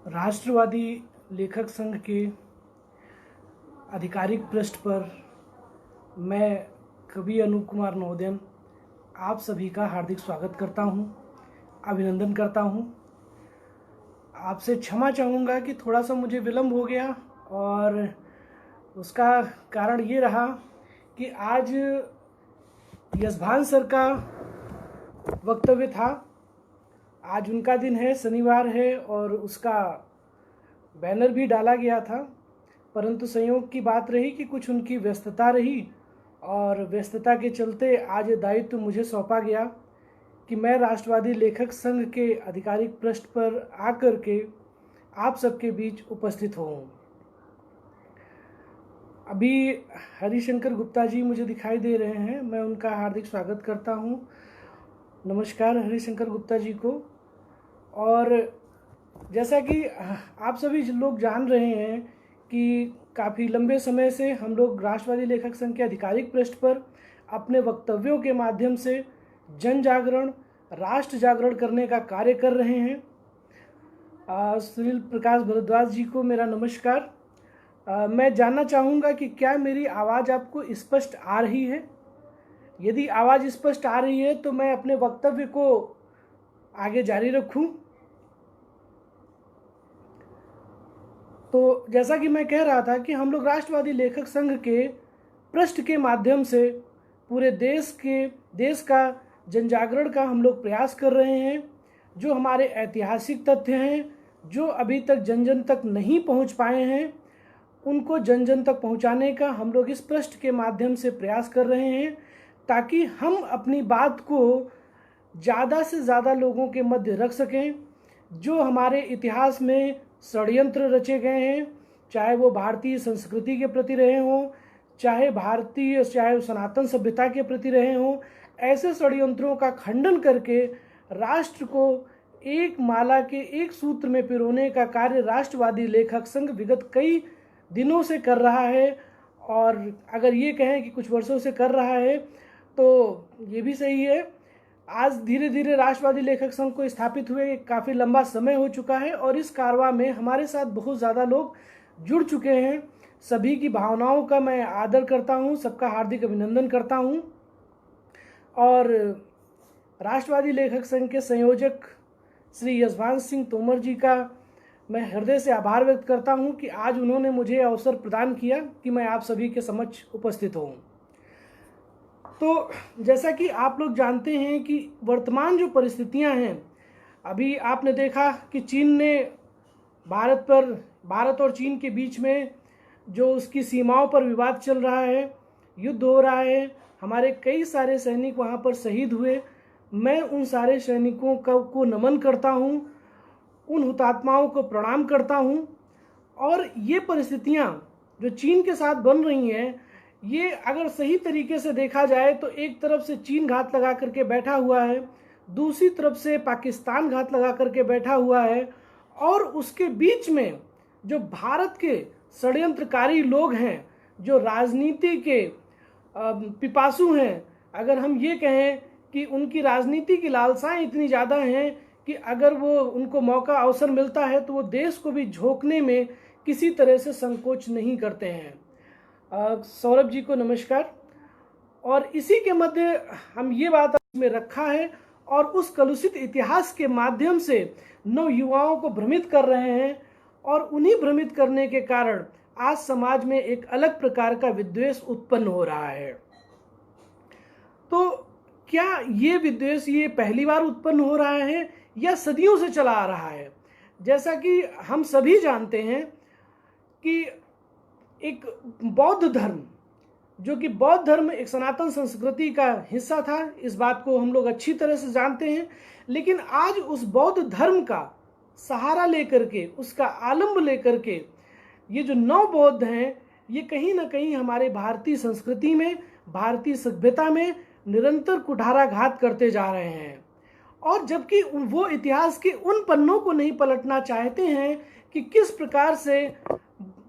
राष्ट्रवादी लेखक संघ के आधिकारिक पृष्ठ पर मैं कवि अनूप कुमार नवोदय आप सभी का हार्दिक स्वागत करता हूं, अभिनंदन करता हूं। आपसे क्षमा चाहूँगा कि थोड़ा सा मुझे विलंब हो गया और उसका कारण ये रहा कि आज यशभान सर का वक्तव्य था। आज उनका दिन है, शनिवार है और उसका बैनर भी डाला गया था, परंतु संयोग की बात रही कि कुछ उनकी व्यस्तता रही और व्यस्तता के चलते आज दायित्व मुझे सौंपा गया कि मैं राष्ट्रवादी लेखक संघ के आधिकारिक पृष्ठ पर आकर के आप सबके बीच उपस्थित हूँ। अभी हरिशंकर गुप्ता जी मुझे दिखाई दे रहे हैं, मैं उनका हार्दिक स्वागत करता हूँ। नमस्कार हरिशंकर गुप्ता जी को। और जैसा कि आप सभी लोग जान रहे हैं कि काफ़ी लंबे समय से हम लोग राष्ट्रवादी लेखक संघ के आधिकारिक पृष्ठ पर अपने वक्तव्यों के माध्यम से जन जागरण, राष्ट्र जागरण करने का कार्य कर रहे हैं। सुनील प्रकाश भारद्वाज जी को मेरा नमस्कार। मैं जानना चाहूँगा कि क्या मेरी आवाज़ आपको स्पष्ट आ रही है? यदि आवाज़ स्पष्ट आ रही है तो मैं अपने वक्तव्य को आगे जारी रखूं। तो जैसा कि मैं कह रहा था कि हम लोग राष्ट्रवादी लेखक संघ के पृष्ठ के माध्यम से पूरे देश का जन जागरण का हम लोग प्रयास कर रहे हैं। जो हमारे ऐतिहासिक तथ्य हैं, जो अभी तक जन जन तक नहीं पहुंच पाए हैं, उनको जन जन तक पहुंचाने का हम लोग इस पृष्ठ के माध्यम से प्रयास कर रहे हैं, ताकि हम अपनी बात को ज़्यादा से ज़्यादा लोगों के मध्य रख सकें। जो हमारे इतिहास में षड्यंत्र रचे गए हैं, चाहे वो भारतीय संस्कृति के प्रति रहे हों, चाहे सनातन सभ्यता के प्रति रहे हों, ऐसे षड्यंत्रों का खंडन करके राष्ट्र को एक माला के एक सूत्र में पिरोने का कार्य राष्ट्रवादी लेखक संघ विगत कई दिनों से कर रहा है। और अगर ये कहें कि कुछ वर्षों से कर रहा है तो ये भी सही है। आज धीरे धीरे राष्ट्रवादी लेखक संघ को स्थापित हुए काफ़ी लंबा समय हो चुका है और इस कारवां में हमारे साथ बहुत ज़्यादा लोग जुड़ चुके हैं। सभी की भावनाओं का मैं आदर करता हूं, सबका हार्दिक अभिनंदन करता हूं। और राष्ट्रवादी लेखक संघ के संयोजक श्री यशभान सिंह तोमर जी का मैं हृदय से आभार व्यक्त करता हूं कि आज उन्होंने मुझे अवसर प्रदान किया कि मैं आप सभी के समक्ष उपस्थित हूं। तो जैसा कि आप लोग जानते हैं कि वर्तमान जो परिस्थितियां हैं, अभी आपने देखा कि चीन ने भारत और चीन के बीच में जो उसकी सीमाओं पर विवाद चल रहा है, युद्ध हो रहा है, हमारे कई सारे सैनिक वहां पर शहीद हुए। मैं उन सारे सैनिकों को नमन करता हूं, उन हुतात्माओं को प्रणाम करता हूं। और ये परिस्थितियां जो चीन के साथ बन रही हैं, ये अगर सही तरीके से देखा जाए तो एक तरफ से चीन घात लगा करके बैठा हुआ है, दूसरी तरफ से पाकिस्तान घात लगा करके बैठा हुआ है, और उसके बीच में जो भारत के षड्यंत्रकारी लोग हैं, जो राजनीति के पिपासु हैं, अगर हम ये कहें कि उनकी राजनीति की लालसाएं इतनी ज़्यादा हैं कि अगर वो उनको मौका अवसर मिलता है तो वो देश को भी झोंकने में किसी तरह से संकोच नहीं करते हैं। सौरभ जी को नमस्कार। और इसी के मध्य हम ये बात में रखा है और उस कलुषित इतिहास के माध्यम से नव युवाओं को भ्रमित कर रहे हैं, और उन्हीं भ्रमित करने के कारण आज समाज में एक अलग प्रकार का विद्वेष उत्पन्न हो रहा है। तो क्या ये विद्वेष ये पहली बार उत्पन्न हो रहा है या सदियों से चला आ रहा है? जैसा कि हम सभी जानते हैं कि एक बौद्ध धर्म, जो कि बौद्ध धर्म एक सनातन संस्कृति का हिस्सा था, इस बात को हम लोग अच्छी तरह से जानते हैं। लेकिन आज उस बौद्ध धर्म का सहारा लेकर के, उसका आलंब लेकर के ये जो नव बौद्ध हैं, ये कहीं ना कहीं हमारे भारतीय संस्कृति में, भारतीय सभ्यता में निरंतर कुठाराघात करते जा रहे हैं। और जबकि वो इतिहास के उन पन्नों को नहीं पलटना चाहते हैं कि किस प्रकार से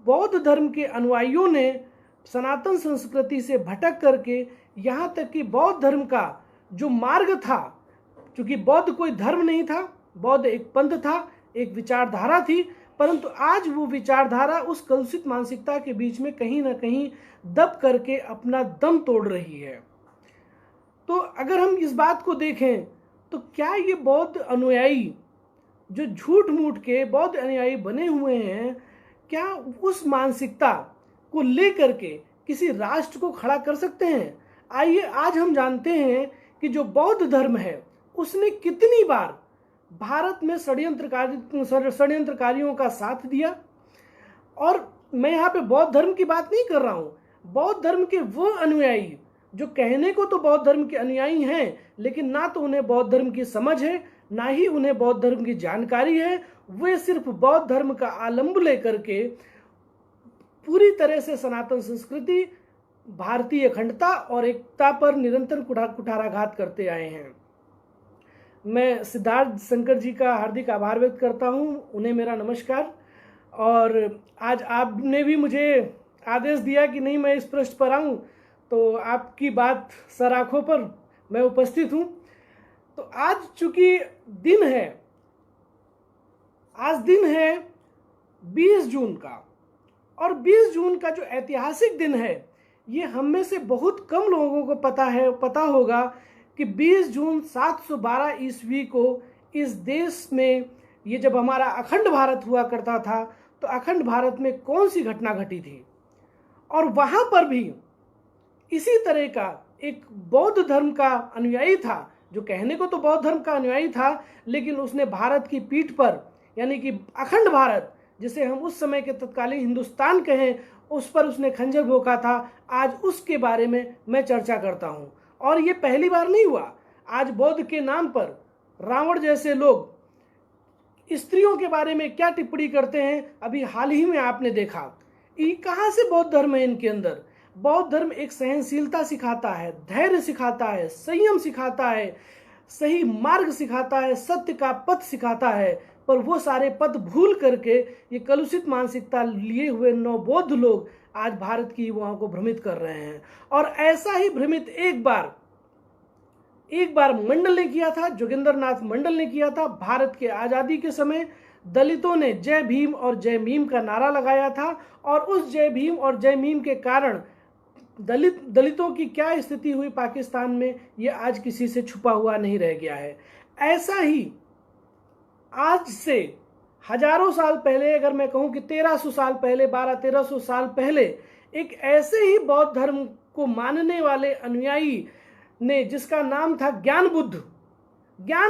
बौद्ध धर्म के अनुयायियों ने सनातन संस्कृति से भटक करके यहाँ तक कि बौद्ध धर्म का जो मार्ग था, क्योंकि बौद्ध कोई धर्म नहीं था, बौद्ध एक पंथ था, एक विचारधारा थी, परंतु आज वो विचारधारा उस कलुषित मानसिकता के बीच में कहीं ना कहीं दब करके अपना दम तोड़ रही है। तो अगर हम इस बात को देखें तो क्या ये बौद्ध अनुयायी जो झूठ मूठ के बौद्ध अनुयायी बने हुए हैं, क्या उस मानसिकता को लेकर के किसी राष्ट्र को खड़ा कर सकते हैं? आइए आज हम जानते हैं कि जो बौद्ध धर्म है उसने कितनी बार भारत में षड्यंत्रकारियों का साथ दिया। और मैं यहाँ पे बौद्ध धर्म की बात नहीं कर रहा हूँ, बौद्ध धर्म के वो अनुयायी जो कहने को तो बौद्ध धर्म के अनुयायी हैं, लेकिन ना तो उन्हें बौद्ध धर्म की समझ है, ना ही उन्हें बौद्ध धर्म की जानकारी है। वे सिर्फ बौद्ध धर्म का आलंब लेकर के पूरी तरह से सनातन संस्कृति, भारतीय अखंडता और एकता पर निरंतर कुठाराघात करते आए हैं। मैं सिद्धार्थ शंकर जी का हार्दिक आभार व्यक्त करता हूं, उन्हें मेरा नमस्कार। और आज आपने भी मुझे आदेश दिया कि नहीं मैं इस पृष्ठ पर आऊं, तो आपकी बात सर आंखों पर मैं उपस्थित हूं। तो आज चूंकि दिन है, आज दिन है 20 जून का, और 20 जून का जो ऐतिहासिक दिन है ये हम में से बहुत कम लोगों को पता होगा कि 20 जून 712 ईस्वी को इस देश में, ये जब हमारा अखंड भारत हुआ करता था, तो अखंड भारत में कौन सी घटना घटी थी। और वहां पर भी इसी तरह का एक बौद्ध धर्म का अनुयायी था, जो कहने को तो बौद्ध धर्म का अनुयायी था, लेकिन उसने भारत की पीठ पर, यानी कि अखंड भारत जिसे हम उस समय के तत्कालीन हिंदुस्तान कहें, उस पर उसने खंजर भोंका था। आज उसके बारे में मैं चर्चा करता हूं। और ये पहली बार नहीं हुआ। आज बौद्ध के नाम पर रावण जैसे लोग स्त्रियों के बारे में क्या टिप्पणी करते हैं, अभी हाल ही में आपने देखा। ये कहां से बौद्ध धर्म है इनके अंदर? बौद्ध धर्म एक सहनशीलता सिखाता है, धैर्य सिखाता है, संयम सिखाता है, सही मार्ग सिखाता है, सत्य का पथ सिखाता है। पर वो सारे पथ भूल करके ये कलुषित मानसिकता लिए हुए नवबौद्ध लोग आज भारत की युवाओं को भ्रमित कर रहे हैं। और ऐसा ही भ्रमित एक बार मंडल ने किया था, जोगिंदर नाथ मंडल ने किया था। भारत के आज़ादी के समय दलितों ने जय भीम और जय मीम का नारा लगाया था, और उस जय भीम और जय मीम के कारण दलितों की क्या स्थिति हुई पाकिस्तान में, ये आज किसी से छुपा हुआ नहीं रह गया है। ऐसा ही आज से हजारों साल पहले, अगर मैं कहूं कि 1300 साल पहले, 1200-1300 साल पहले, एक ऐसे ही बौद्ध धर्म को मानने वाले अनुयायी ने, जिसका नाम था ज्ञान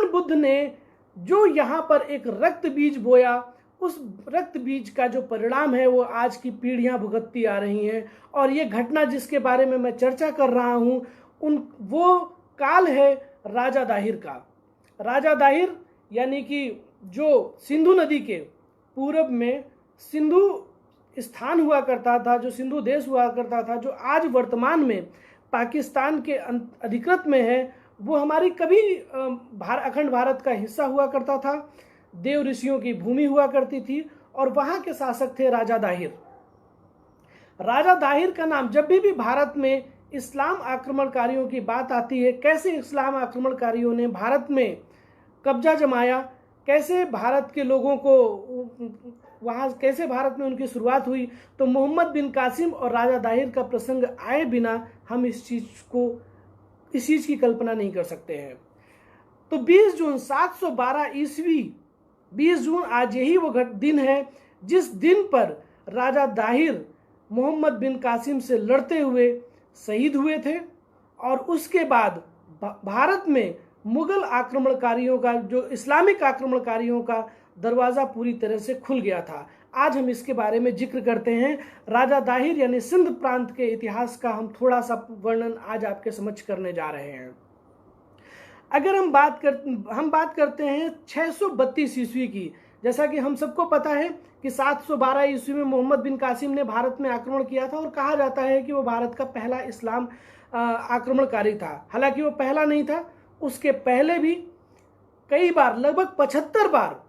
बुद्ध ने जो यहाँ पर एक रक्त बीज बोया, उस रक्त बीज का जो परिणाम है वो आज की पीढ़ियां भुगतती आ रही हैं। और ये घटना जिसके बारे में मैं चर्चा कर रहा हूँ, वो काल है राजा दाहिर का। राजा दाहिर यानी कि जो सिंधु नदी के पूरब में सिंधु स्थान हुआ करता था, जो सिंधु देश हुआ करता था, जो आज वर्तमान में पाकिस्तान के अधिकृत में है, वो हमारी कभी अखंड भारत का हिस्सा हुआ करता था। देव ऋषियों की भूमि हुआ करती थी, और वहां के शासक थे राजा दाहिर। राजा दाहिर का नाम, जब भी भारत में इस्लाम आक्रमणकारियों की बात आती है, कैसे इस्लाम आक्रमणकारियों ने भारत में कब्जा जमाया, कैसे भारत के लोगों को वहाँ, कैसे भारत में उनकी शुरुआत हुई, तो मोहम्मद बिन कासिम और राजा दाहिर का प्रसंग आए बिना हम इस चीज़ की कल्पना नहीं कर सकते हैं। तो 20 जून 712 ईस्वी, 20 जून आज यही वो दिन है जिस दिन पर राजा दाहिर मोहम्मद बिन कासिम से लड़ते हुए शहीद हुए थे। और उसके बाद भारत में मुगल आक्रमणकारियों का, जो इस्लामिक आक्रमणकारियों का दरवाज़ा पूरी तरह से खुल गया था। आज हम इसके बारे में जिक्र करते हैं। राजा दाहिर यानी सिंध प्रांत के इतिहास का हम थोड़ा सा वर्णन आज आपके समक्ष करने जा रहे हैं। अगर हम बात करते हैं 632 ईस्वी की, जैसा कि हम सबको पता है कि 712 ईस्वी में मोहम्मद बिन कासिम ने भारत में आक्रमण किया था, और कहा जाता है कि वो भारत का पहला इस्लाम आक्रमणकारी था। हालांकि वो पहला नहीं था, उसके पहले भी कई बार, लगभग 75 बार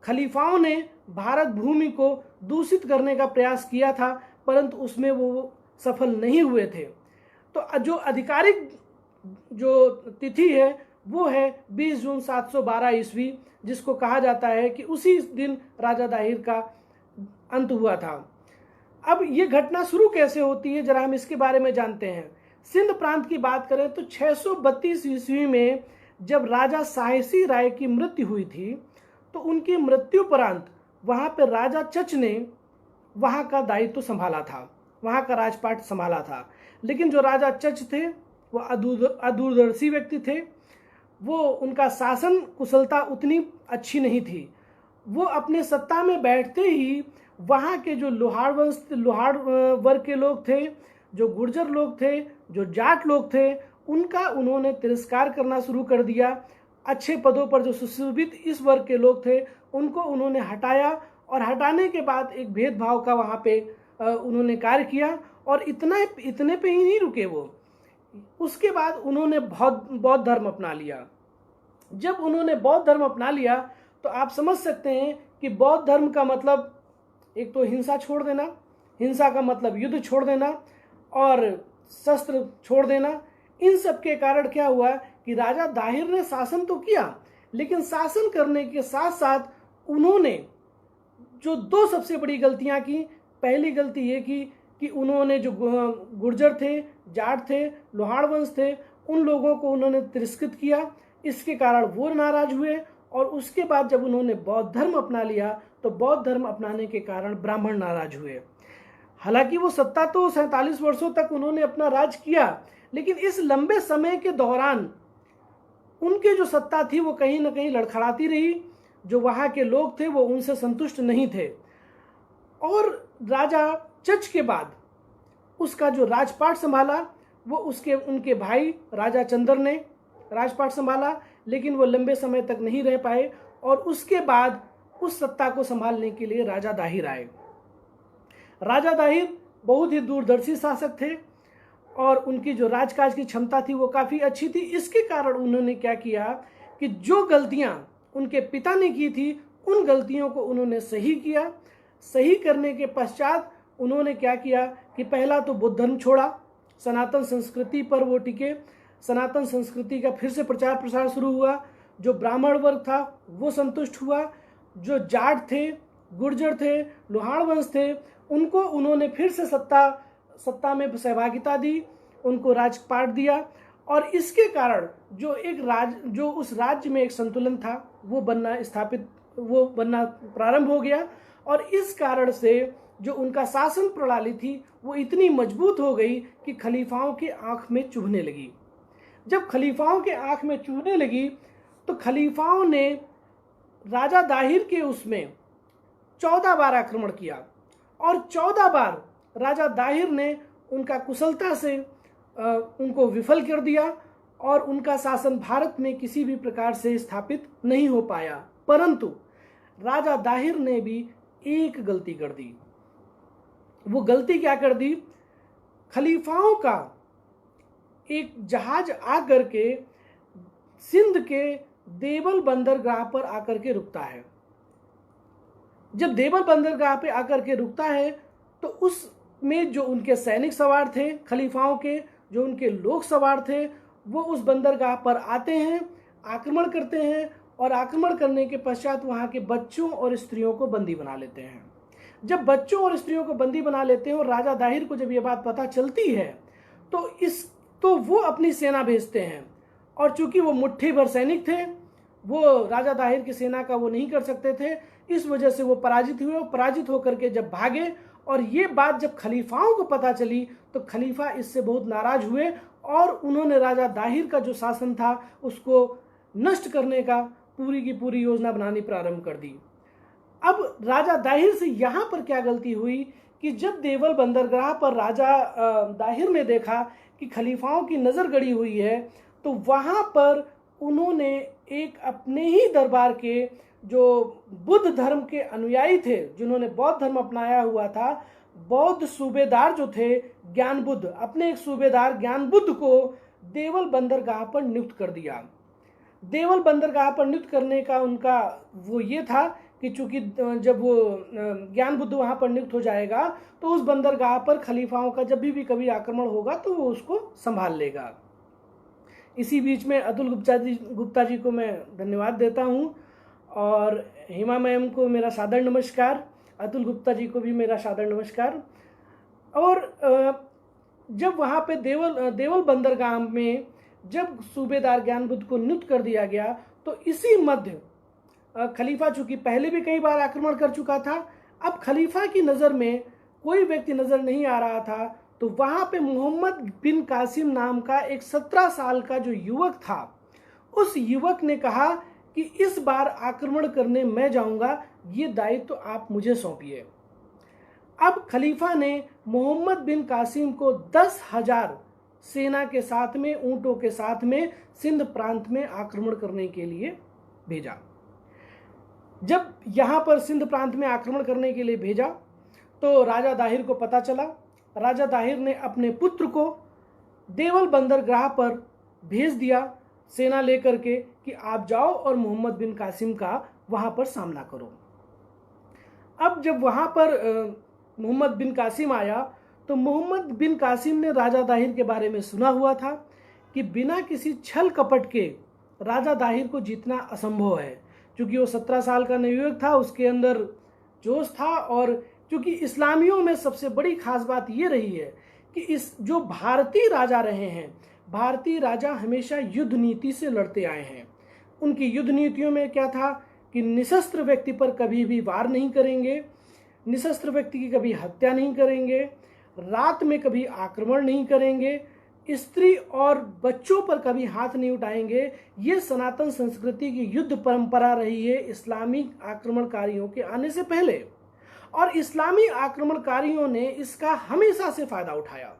खलीफाओं ने भारत भूमि को दूषित करने का प्रयास किया था, परंतु उसमें वो सफल नहीं हुए थे। तो जो आधिकारिक जो तिथि है वो है 20 जून 712 ईस्वी, जिसको कहा जाता है कि उसी दिन राजा दाहिर का अंत हुआ था। अब ये घटना शुरू कैसे होती है, जरा हम इसके बारे में जानते हैं। सिंध प्रांत की बात करें तो 632 ईस्वी में जब राजा साहसी राय की मृत्यु हुई थी, तो उनकी मृत्यु उपरांत वहां पर राजा चच ने वहां का दायित्व संभाला था, वहां का राजपाट संभाला था। लेकिन जो राजा चच थे वो अदूरदर्शी व्यक्ति थे, वो उनका शासन कुशलता उतनी अच्छी नहीं थी। वो अपने सत्ता में बैठते ही वहाँ के जो लोहार वर्ग के लोग थे, जो गुर्जर लोग थे, जो जाट लोग थे, उनका उन्होंने तिरस्कार करना शुरू कर दिया। अच्छे पदों पर जो सुशोभित इस वर्ग के लोग थे उनको उन्होंने हटाया, और हटाने के बाद एक भेदभाव का वहाँ पे उन्होंने कार्य किया। और इतने पे ही नहीं रुके वो, उसके बाद उन्होंने बौद्ध धर्म अपना लिया। जब उन्होंने बौद्ध धर्म अपना लिया तो आप समझ सकते हैं कि बौद्ध धर्म का मतलब एक तो हिंसा छोड़ देना, हिंसा का मतलब युद्ध छोड़ देना और शस्त्र छोड़ देना। इन सब के कारण क्या हुआ कि राजा दाहिर ने शासन तो किया, लेकिन शासन करने के साथ साथ उन्होंने जो दो सबसे बड़ी गलतियां की। पहली गलती ये की कि उन्होंने जो गुर्जर थे, जाट थे, लोहार वंश थे, उन लोगों को उन्होंने तिरस्कृत किया। इसके कारण वो नाराज हुए, और उसके बाद जब उन्होंने बौद्ध धर्म अपना लिया तो बौद्ध धर्म अपनाने के कारण ब्राह्मण नाराज हुए। हालांकि वो सत्ता तो 47 वर्षों तक उन्होंने अपना राज किया, लेकिन इस लंबे समय के दौरान उनकी जो सत्ता थी वो कहीं ना कहीं लड़खड़ाती रही। जो वहाँ के लोग थे वो उनसे संतुष्ट नहीं थे। और राजा चच के बाद उसका जो राजपाट संभाला वो उनके भाई राजा चंद्र ने राजपाट संभाला, लेकिन वो लंबे समय तक नहीं रह पाए। और उसके बाद उस सत्ता को संभालने के लिए राजा दाहिर आए। राजा दाहिर बहुत ही दूरदर्शी शासक थे, और उनकी जो राजकाज की क्षमता थी वो काफ़ी अच्छी थी। इसके कारण उन्होंने क्या किया कि जो गलतियां उनके पिता ने की थी उन गलतियों को उन्होंने सही किया। सही करने के पश्चात उन्होंने क्या किया कि पहला तो बुद्ध धर्म छोड़ा, सनातन संस्कृति पर वो टिके। सनातन संस्कृति का फिर से प्रचार प्रसार शुरू हुआ। जो ब्राह्मण वर्ग था वो संतुष्ट हुआ, जो जाट थे, गुर्जर थे, लोहार वंश थे, उनको उन्होंने फिर से सत्ता में सहभागिता दी, उनको राजपाट दिया। और इसके कारण जो उस राज्य में एक संतुलन था वो बनना प्रारंभ हो गया। और इस कारण से जो उनका शासन प्रणाली थी वो इतनी मजबूत हो गई कि खलीफाओं के आंख में चुभने लगी। जब खलीफाओं के आंख में चुभने लगी तो खलीफाओं ने राजा दाहिर के उसमें 14 बार आक्रमण किया, और 14 बार राजा दाहिर ने उनका कुशलता से उनको विफल कर दिया, और उनका शासन भारत में किसी भी प्रकार से स्थापित नहीं हो पाया। परंतु राजा दाहिर ने भी एक गलती कर दी। वो गलती क्या कर दी? खलीफाओं का एक जहाज आकर के सिंध के देवल बंदरगाह पर आकर के रुकता है। जब देवल बंदरगाह पे आकर के रुकता है तो उसमें जो उनके सैनिक सवार थे, खलीफाओं के जो उनके लोग सवार थे, वो उस बंदरगाह पर आते हैं, आक्रमण करते हैं, और आक्रमण करने के पश्चात वहाँ के बच्चों और स्त्रियों को बंदी बना लेते हैं। जब बच्चों और स्त्रियों को बंदी बना लेते हैं और राजा दाहिर को जब ये बात पता चलती है तो वो अपनी सेना भेजते हैं, और चूंकि वो मुट्ठी भर सैनिक थे, वो राजा दाहिर की सेना का वो नहीं कर सकते थे। इस वजह से वो पराजित हुए, और पराजित होकर के जब भागे, और ये बात जब खलीफाओं को पता चली तो खलीफा इससे बहुत नाराज हुए, और उन्होंने राजा दाहिर का जो शासन था उसको नष्ट करने का पूरी की पूरी योजना बनानी प्रारंभ कर दी। अब राजा दाहिर से यहाँ पर क्या गलती हुई कि जब देवल बंदरगाह पर राजा दाहिर ने देखा कि खलीफाओं की नज़र गड़ी हुई है, तो वहाँ पर उन्होंने एक अपने ही दरबार के जो बुद्ध धर्म के अनुयायी थे, जिन्होंने बौद्ध धर्म अपनाया हुआ था, बौद्ध सूबेदार जो थे ज्ञान बुद्ध, अपने एक सूबेदार ज्ञान बुद्ध को देवल बंदरगाह पर नियुक्त कर दिया। देवल बंदरगाह पर नियुक्त करने का उनका वो ये था कि चूंकि जब वो ज्ञान बुद्ध वहाँ पर नियुक्त हो जाएगा तो उस बंदरगाह पर खलीफाओं का जब भी कभी आक्रमण होगा तो वो उसको संभाल लेगा। इसी बीच में अतुल गुप्ता जी को मैं धन्यवाद देता हूँ, और हिमा मैम को मेरा सादर नमस्कार, अतुल गुप्ता जी को भी मेरा सादर नमस्कार। और जब वहाँ पे देवल बंदरगाह में जब सूबेदार ज्ञान बुद्ध को नियुक्त कर दिया गया, तो इसी मध्य खलीफा चूंकि पहले भी कई बार आक्रमण कर चुका था, अब खलीफा की नज़र में कोई व्यक्ति नज़र नहीं आ रहा था, तो वहाँ पे मोहम्मद बिन कासिम नाम का एक 17 साल का जो युवक था, उस युवक ने कहा कि इस बार आक्रमण करने मैं जाऊंगा, ये दायित्व तो आप मुझे सौंपिए। अब खलीफा ने मोहम्मद बिन कासिम को 10,000 सेना के साथ में, ऊंटों के साथ में सिंध प्रांत में आक्रमण करने के लिए भेजा। जब यहाँ पर सिंध प्रांत में आक्रमण करने के लिए भेजा तो राजा दाहिर को पता चला। राजा दाहिर ने अपने पुत्र को देवल बंदरगाह पर भेज दिया सेना लेकर के कि आप जाओ और मोहम्मद बिन कासिम का वहाँ पर सामना करो। अब जब वहाँ पर मोहम्मद बिन कासिम आया, तो मोहम्मद बिन कासिम ने राजा दाहिर के बारे में सुना हुआ था कि बिना किसी छल कपट के राजा दाहिर को जीतना असंभव है, क्योंकि वो 17 साल का नवयुवक था, उसके अंदर जोश था। और क्योंकि इस्लामियों में सबसे बड़ी खास बात ये रही है कि इस जो भारतीय राजा रहे हैं, भारतीय राजा हमेशा युद्ध नीति से लड़ते आए हैं। उनकी युद्ध नीतियों में क्या था कि निशस्त्र व्यक्ति पर कभी भी वार नहीं करेंगे, निशस्त्र व्यक्ति की कभी हत्या नहीं करेंगे, रात में कभी आक्रमण नहीं करेंगे, स्त्री और बच्चों पर कभी हाथ नहीं उठाएंगे। ये सनातन संस्कृति की युद्ध परंपरा रही है इस्लामी आक्रमणकारियों के आने से पहले, और इस्लामी आक्रमणकारियों ने इसका हमेशा से फायदा उठाया।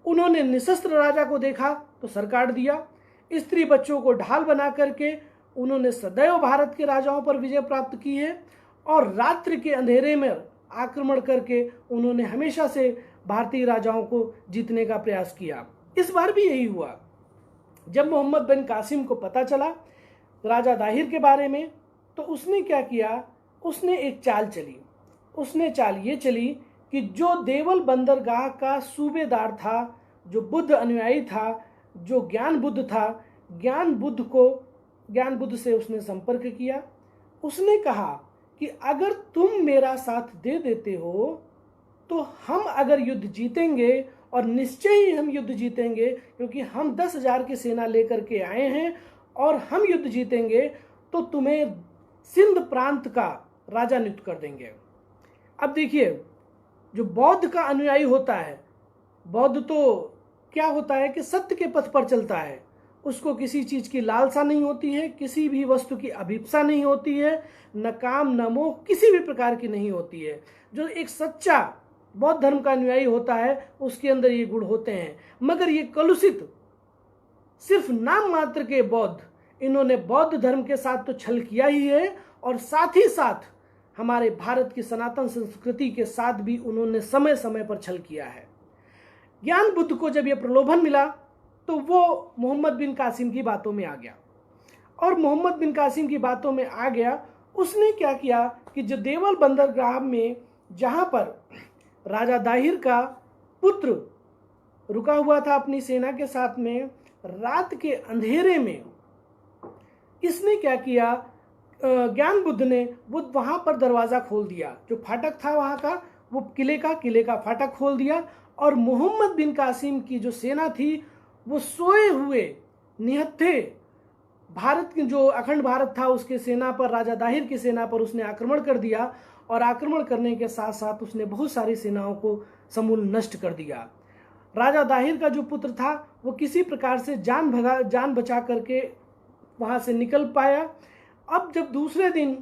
उन्होंने निशस्त्र राजा को देखा तो सर काट दिया, स्त्री बच्चों को ढाल बना करके उन्होंने सदैव भारत के राजाओं पर विजय प्राप्त की है, और रात्रि के अंधेरे में आक्रमण करके उन्होंने हमेशा से भारतीय राजाओं को जीतने का प्रयास किया। इस बार भी यही हुआ। जब मोहम्मद बिन कासिम को पता चला राजा दाहिर के बारे में, तो उसने क्या किया, उसने एक चाल चली। उसने चाल ये चली कि जो देवल बंदरगाह का सूबेदार था, जो बुद्ध अनुयायी था, जो ज्ञान बुद्ध था, ज्ञान बुद्ध से उसने संपर्क किया। उसने कहा कि अगर तुम मेरा साथ दे देते हो तो हम अगर युद्ध जीतेंगे, और निश्चय ही हम युद्ध जीतेंगे, क्योंकि हम 10,000 की सेना लेकर के आए हैं और हम युद्ध जीतेंगे, तो तुम्हें सिंध प्रांत का राजा नियुक्त कर देंगे। अब देखिए, जो बौद्ध का अनुयायी होता है, बौद्ध तो क्या होता है कि सत्य के पथ पर चलता है, उसको किसी चीज की लालसा नहीं होती है, किसी भी वस्तु की अभिप्सा नहीं होती है, न काम न मोह किसी भी प्रकार की नहीं होती है। जो एक सच्चा बौद्ध धर्म का अनुयायी होता है उसके अंदर ये गुण होते हैं। मगर ये कलुषित सिर्फ नाम मात्र के बौद्ध, इन्होंने बौद्ध धर्म के साथ तो छल किया ही है, और साथ ही साथ हमारे भारत की सनातन संस्कृति के साथ भी उन्होंने समय समय पर छल किया है। ज्ञान बुद्ध को जब यह प्रलोभन मिला तो वो मोहम्मद बिन कासिम की बातों में आ गया, और मोहम्मद बिन कासिम की बातों में आ गया। उसने क्या किया कि जो देवल बंदरगाह में जहां पर राजा दाहिर का पुत्र रुका हुआ था अपनी सेना के साथ में, रात के अंधेरे में इसने क्या किया, ज्ञान बुद्ध ने वो वहां पर दरवाजा खोल दिया, जो फाटक था वहां का, वो किले का फाटक खोल दिया, और मोहम्मद बिन कासिम की जो सेना थी वो सोए हुए निहत्थे भारत की जो अखंड भारत था उसके सेना पर, राजा दाहिर की सेना पर उसने आक्रमण कर दिया, और आक्रमण करने के साथ साथ उसने बहुत सारी सेनाओं को समूल नष्ट कर दिया। राजा दाहिर का जो पुत्र था वो किसी प्रकार से जान बचा करके वहां से निकल पाया। अब जब दूसरे दिन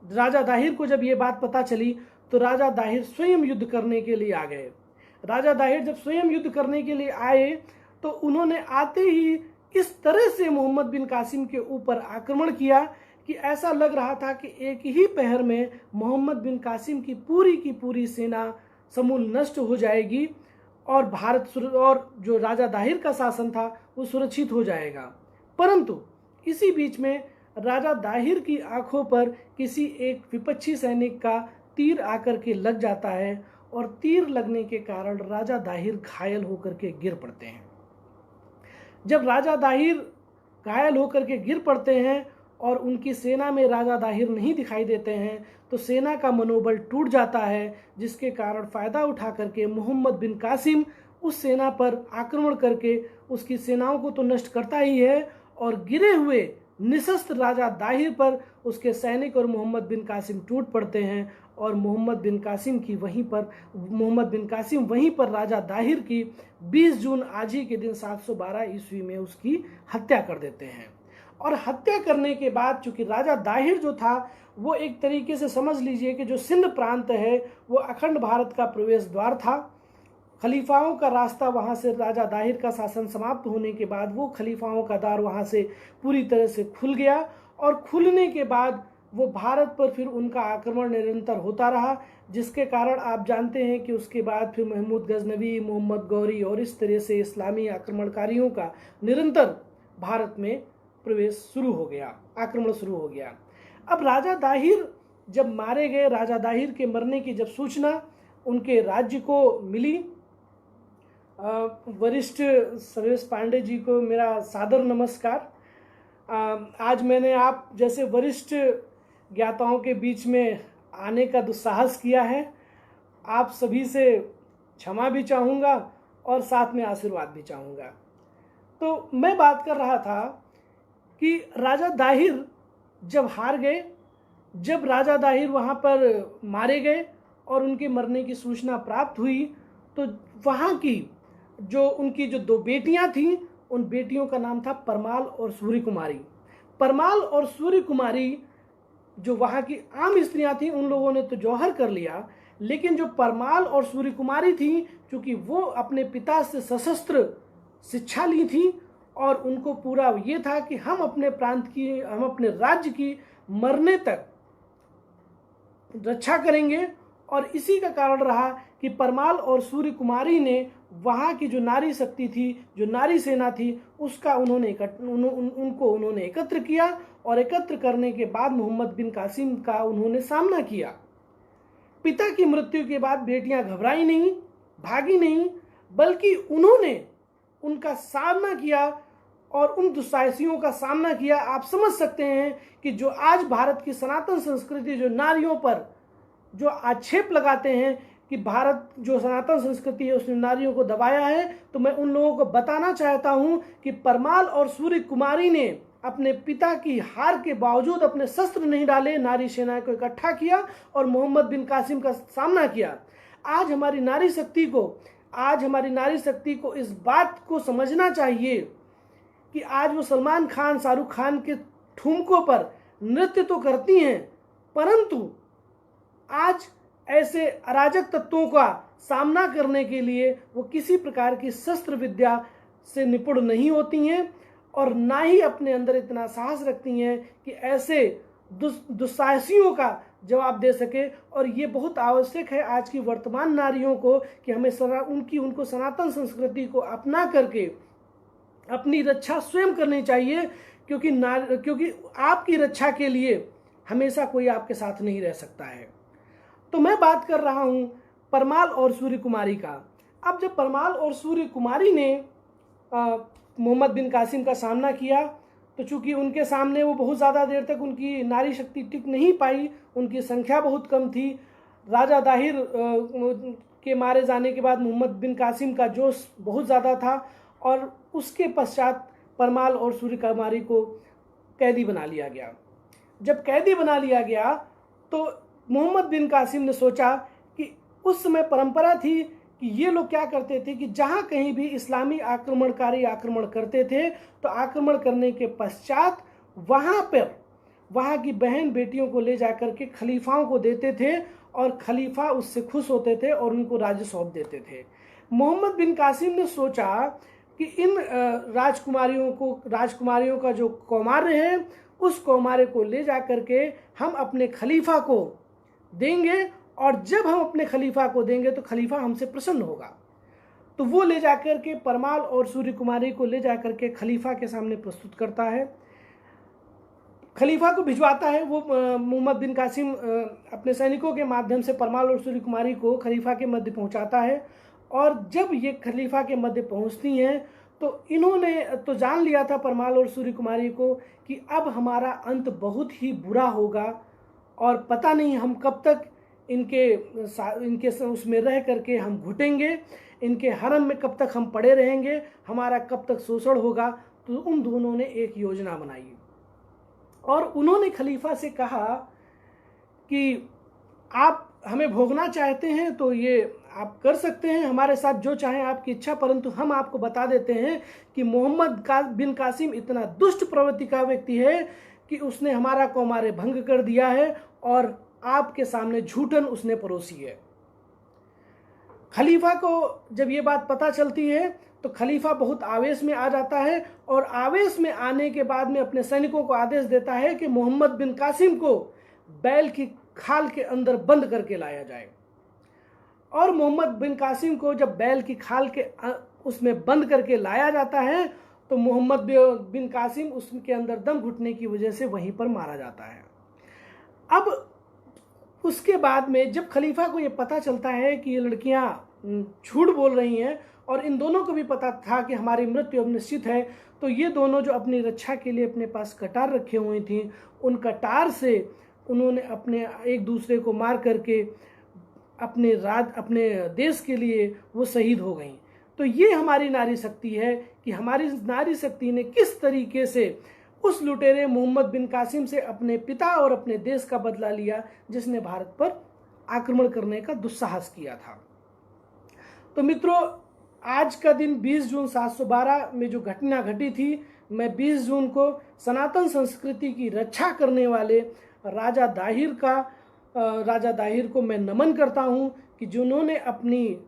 राजा दाहिर को जब ये बात पता चली तो राजा दाहिर स्वयं युद्ध करने के लिए आ गए। राजा दाहिर जब स्वयं युद्ध करने के लिए आए तो उन्होंने आते ही इस तरह से मोहम्मद बिन कासिम के ऊपर आक्रमण किया कि ऐसा लग रहा था कि एक ही पहर में मोहम्मद बिन कासिम की पूरी सेना समूल नष्ट हो जाएगी, और भारत और जो राजा दाहिर का शासन था वो सुरक्षित हो जाएगा। परंतु इसी बीच में राजा दाहिर की आंखों पर किसी एक विपक्षी सैनिक का तीर आकर के लग जाता है, और तीर लगने के कारण राजा दाहिर घायल होकर के गिर पड़ते हैं। जब राजा दाहिर घायल होकर के गिर पड़ते हैं और उनकी सेना में राजा दाहिर नहीं दिखाई देते हैं तो सेना का मनोबल टूट जाता है, जिसके कारण फ़ायदा उठा करके मोहम्मद बिन कासिम उस सेना पर आक्रमण करके उसकी सेनाओं को तो नष्ट करता ही है और गिरे हुए निशस्त्र राजा दाहिर पर उसके सैनिक और मोहम्मद बिन कासिम टूट पड़ते हैं और मोहम्मद बिन कासिम वहीं पर राजा दाहिर की 20 जून आज ही के दिन 712 ईस्वी में उसकी हत्या कर देते हैं। और हत्या करने के बाद चूंकि राजा दाहिर जो था वो एक तरीके से समझ लीजिए कि जो सिंध प्रांत है वो अखंड भारत का प्रवेश द्वार था। खलीफाओं का रास्ता वहाँ से राजा दाहिर का शासन समाप्त होने के बाद वो खलीफाओं का द्वार वहाँ से पूरी तरह से खुल गया और खुलने के बाद वो भारत पर फिर उनका आक्रमण निरंतर होता रहा, जिसके कारण आप जानते हैं कि उसके बाद फिर महमूद गजनवी, मोहम्मद गौरी और इस तरह से इस्लामी आक्रमणकारियों का निरंतर भारत में प्रवेश शुरू हो गया, आक्रमण शुरू हो गया। अब राजा दाहिर जब मारे गए, राजा दाहिर के मरने की जब सूचना उनके राज्य को मिली, वरिष्ठ सर्वेश पांडे जी को मेरा सादर नमस्कार। आज मैंने आप जैसे वरिष्ठ ज्ञाताओं के बीच में आने का दुस्साहस किया है। आप सभी से क्षमा भी चाहूँगा और साथ में आशीर्वाद भी चाहूँगा। तो मैं बात कर रहा था कि राजा दाहिर जब हार गए, जब राजा दाहिर वहाँ पर मारे गए और उनके मरने की सूचना प्राप्त हुई तो वहाँ की जो उनकी जो 2 बेटियाँ थीं, उन बेटियों का नाम था परमाल और सूर्य कुमारी। परमाल और सूर्य कुमारी जो वहाँ की आम स्त्रियाँ थीं उन लोगों ने तो जौहर कर लिया, लेकिन जो परमाल और सूर्य कुमारी थीं चूँकि वो अपने पिता से सशस्त्र शिक्षा ली थी और उनको पूरा ये था कि हम अपने प्रांत की, हम अपने राज्य की मरने तक रक्षा करेंगे। और इसी का कारण रहा कि परमाल और सूर्य कुमारी ने वहाँ की जो नारी शक्ति थी, जो नारी सेना थी, उसका उन्होंने एकत्र किया और एकत्र करने के बाद मोहम्मद बिन कासिम का उन्होंने सामना किया। पिता की मृत्यु के बाद बेटियां घबराई नहीं, भागी नहीं, बल्कि उन्होंने उनका सामना किया और उन दुस्साहसियों का सामना किया। आप समझ सकते हैं कि जो आज भारत की सनातन संस्कृति जो नारियों पर जो आक्षेप लगाते हैं कि भारत जो सनातन संस्कृति है उसने नारियों को दबाया है, तो मैं उन लोगों को बताना चाहता हूं कि परमाल और सूर्य कुमारी ने अपने पिता की हार के बावजूद अपने शस्त्र नहीं डाले, नारी सेना को इकट्ठा किया और मोहम्मद बिन कासिम का सामना किया। आज हमारी नारी शक्ति को इस बात को समझना चाहिए कि आज वो सलमान खान, शाहरुख खान के ठुमकों पर नृत्य तो करती हैं, परंतु आज ऐसे अराजक तत्वों का सामना करने के लिए वो किसी प्रकार की शस्त्र विद्या से निपुण नहीं होती हैं और ना ही अपने अंदर इतना साहस रखती हैं कि ऐसे दुस्साहसियों का जवाब दे सके। और ये बहुत आवश्यक है आज की वर्तमान नारियों को कि हमें उनको सनातन संस्कृति को अपना करके अपनी रक्षा स्वयं करनी चाहिए, क्योंकि आपकी रक्षा के लिए हमेशा कोई आपके साथ नहीं रह सकता है। तो मैं बात कर रहा हूं परमाल और सूर्य कुमारी का। अब जब परमाल और सूर्य कुमारी ने मोहम्मद बिन कासिम का सामना किया तो चूंकि उनके सामने वो बहुत ज़्यादा देर तक उनकी नारी शक्ति टिक नहीं पाई, उनकी संख्या बहुत कम थी। राजा दाहिर के मारे जाने के बाद मोहम्मद बिन कासिम का जोश बहुत ज़्यादा था और उसके पश्चात परमाल और सूर्य कुमारी को कैदी बना लिया गया। जब कैदी बना लिया गया तो मोहम्मद बिन कासिम ने सोचा कि उस समय परंपरा थी कि ये लोग क्या करते थे कि जहाँ कहीं भी इस्लामी आक्रमणकारी आक्रमण करते थे तो आक्रमण करने के पश्चात वहाँ की बहन बेटियों को ले जाकर के खलीफाओं को देते थे और खलीफा उससे खुश होते थे और उनको राज्य सौंप देते थे। मोहम्मद बिन कासिम ने सोचा कि इन राजकुमारियों का जो कौमार्य है उस कौमार्य को ले जाकर के हम अपने खलीफा को देंगे और जब हम अपने खलीफा को देंगे तो खलीफा हमसे प्रसन्न होगा। तो वो ले जाकर के परमाल और सूर्य कुमारी को ले जाकर के खलीफा के सामने प्रस्तुत करता है, खलीफा को भिजवाता है। वो मोहम्मद बिन कासिम अपने सैनिकों के माध्यम से परमाल और सूर्य कुमारी को खलीफा के मध्य पहुंचाता है और जब ये खलीफा के मध्य पहुंचती हैं तो इन्होंने तो जान लिया था परमाल और सूर्य कुमारी को कि अब हमारा अंत बहुत ही बुरा होगा और पता नहीं हम कब तक इनके उसमें रह करके हम घुटेंगे, इनके हरम में कब तक हम पड़े रहेंगे, हमारा कब तक शोषण होगा। तो उन दोनों ने एक योजना बनाई और उन्होंने खलीफा से कहा कि आप हमें भोगना चाहते हैं तो ये आप कर सकते हैं, हमारे साथ जो चाहें आपकी इच्छा, परंतु हम आपको बता देते हैं कि मोहम्मद बिन कासिम इतना दुष्ट प्रवृत्ति का व्यक्ति है कि उसने हमारा कौमारे भंग कर दिया है और आपके सामने झूठन उसने परोसी है। खलीफा को जब ये बात पता चलती है तो खलीफा बहुत आवेश में आ जाता है और आवेश में आने के बाद में अपने सैनिकों को आदेश देता है कि मोहम्मद बिन कासिम को बैल की खाल के अंदर बंद करके लाया जाए। और मोहम्मद बिन कासिम को जब बैल की खाल के उसमें बंद करके लाया जाता है तो मोहम्मद बिन कासिम उसके अंदर दम घुटने की वजह से वहीं पर मारा जाता है। अब उसके बाद में जब खलीफा को ये पता चलता है कि ये लड़कियां झूठ बोल रही हैं और इन दोनों को भी पता था कि हमारी मृत्यु अब निश्चित है, तो ये दोनों जो अपनी रक्षा के लिए अपने पास कटार रखे हुए थी, उन कटार से उन्होंने अपने एक दूसरे को मार करके अपने देश के लिए वो शहीद हो गई। तो ये हमारी नारी शक्ति है कि हमारी नारी शक्ति ने किस तरीके से उस लुटेरे मोहम्मद बिन कासिम से अपने पिता और अपने देश का बदला लिया, जिसने भारत पर आक्रमण करने का दुस्साहस किया था। तो मित्रों, आज का दिन 20 जून 712 में जो घटना घटी थी, मैं 20 जून को सनातन संस्कृति की रक्षा करने वाले राजा दाहिर को मैं नमन करता हूं कि जिन्होंने अपनी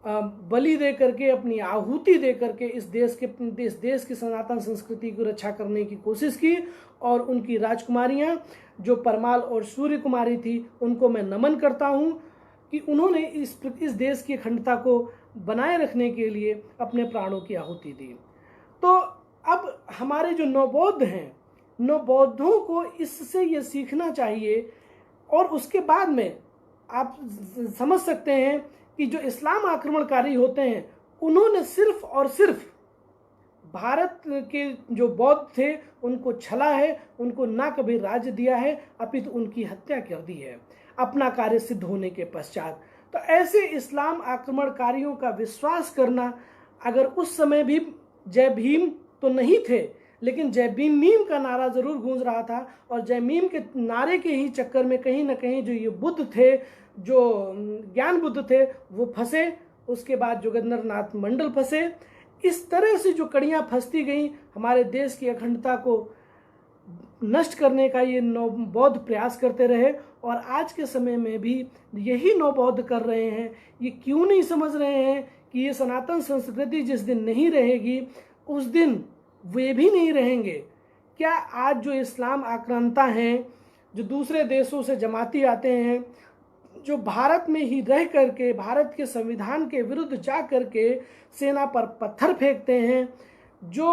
बलि दे करके, अपनी आहुति दे करके इस देश की सनातन संस्कृति की रक्षा करने की कोशिश की। और उनकी राजकुमारियां जो परमाल और सूर्य कुमारी थी, उनको मैं नमन करता हूं कि उन्होंने इस देश की अखंडता को बनाए रखने के लिए अपने प्राणों की आहुति दी। तो अब हमारे जो नवबौद्ध हैं, नवबौद्धों को इससे ये सीखना चाहिए और उसके बाद में आप समझ सकते हैं कि जो इस्लाम आक्रमणकारी होते हैं, उन्होंने सिर्फ और सिर्फ भारत के जो बौद्ध थे उनको छला है, उनको ना कभी राज्य दिया है, अपितु उनकी हत्या कर दी है अपना कार्य सिद्ध होने के पश्चात। तो ऐसे इस्लाम आक्रमणकारियों का विश्वास करना, अगर उस समय भी जय भीम तो नहीं थे, लेकिन जय भीम का नारा जरूर गूंज रहा था और जय भीम के नारे के ही चक्कर में कहीं ना कहीं जो ये बुद्ध थे, जो ज्ञान बुद्ध थे, वो फंसे। उसके बाद जोगेंद्र नाथ मंडल फंसे। इस तरह से जो कड़ियां फंसती गई, हमारे देश की अखंडता को नष्ट करने का ये नवबौद्ध प्रयास करते रहे और आज के समय में भी यही नवबौद्ध कर रहे हैं। ये क्यों नहीं समझ रहे हैं कि ये सनातन संस्कृति जिस दिन नहीं रहेगी, उस दिन वे भी नहीं रहेंगे। क्या आज जो इस्लाम आक्रांता हैं, जो दूसरे देशों से जमाती आते हैं, जो भारत में ही रह करके भारत के संविधान के विरुद्ध जा करके सेना पर पत्थर फेंकते हैं, जो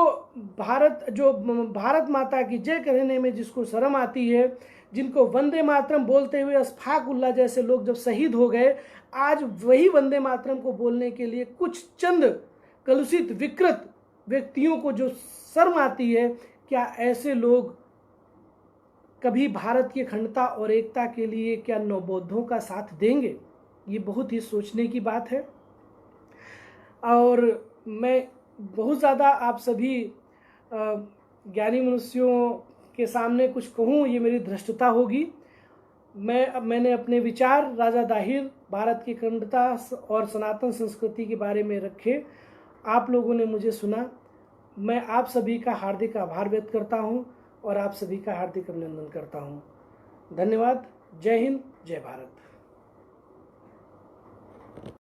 भारत माता की जय कहने में जिसको शर्म आती है, जिनको वंदे मातरम बोलते हुए अशफाक उल्लाह जैसे लोग जब शहीद हो गए, आज वही वंदे मातरम को बोलने के लिए कुछ चंद कलुषित विकृत व्यक्तियों को जो शर्म आती है, क्या ऐसे लोग कभी भारत की अखंडता और एकता के लिए क्या नवबौद्धों का साथ देंगे? ये बहुत ही सोचने की बात है। और मैं बहुत ज़्यादा आप सभी ज्ञानी मनुष्यों के सामने कुछ कहूँ, ये मेरी धृष्टता होगी। मैंने अपने विचार राजा दाहिर, भारत की अखंडता और सनातन संस्कृति के बारे में रखे। आप लोगों ने मुझे सुना। मैं आप सभी का हार्दिक आभार व्यक्त करता हूँ और आप सभी का हार्दिक अभिनंदन करता हूँ। धन्यवाद। जय हिंद, जय भारत।